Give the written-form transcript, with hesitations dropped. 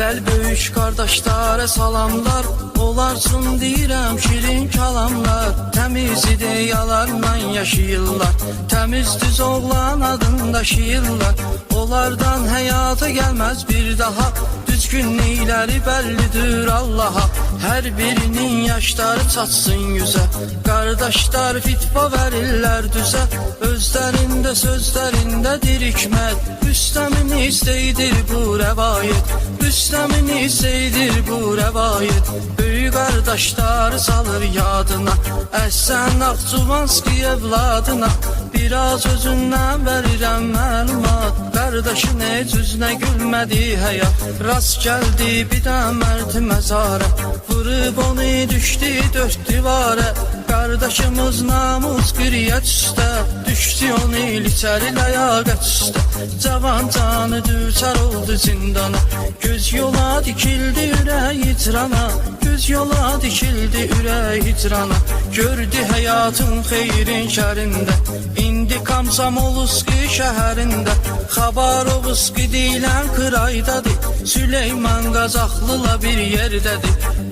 Əvvəl böyük qardaşlara salamlar, olarsın deyirəm şirin kalamlar. Təmiz ideyalarla yaşayırlar, təmiz düz oğlan adını daşıyırlar. Onlardan həyata gəlməz bir daha, düzgünlükləri bəllidir Allaha. Hər birinin yaşları çatsın yüzə, qardaşlar fitva verirlər düzə. Özlərində sözlərindədir hikmət, Rüstəmin istəyidir bu rəvayət, Rüstəmin istəyidir bu rəvayət. Böyük qardaşları salır yadına, Əhsən Naxçıvanski evladına. Biraz özündən verirəm məlumat, qardaşın heç üzünə gülmədi həyat. Rast gəldi bir də mərd məzarə, vurub onu düşdü dörd divara. Qardaşımız namus qiriyyət üstə, düşdü onu il içəri ləyaqət üstə. Cavan canı düçar oldu zindana, göz yola dikildi ürək hicrana, göz yola dikildi ürək hicrana. Gördü həyatın xeyrin şərində, indi Komsomolski şəhərində. Xabarovski deyilən qıraydadır, Süleyman Qazaxlıla bir yerdədir.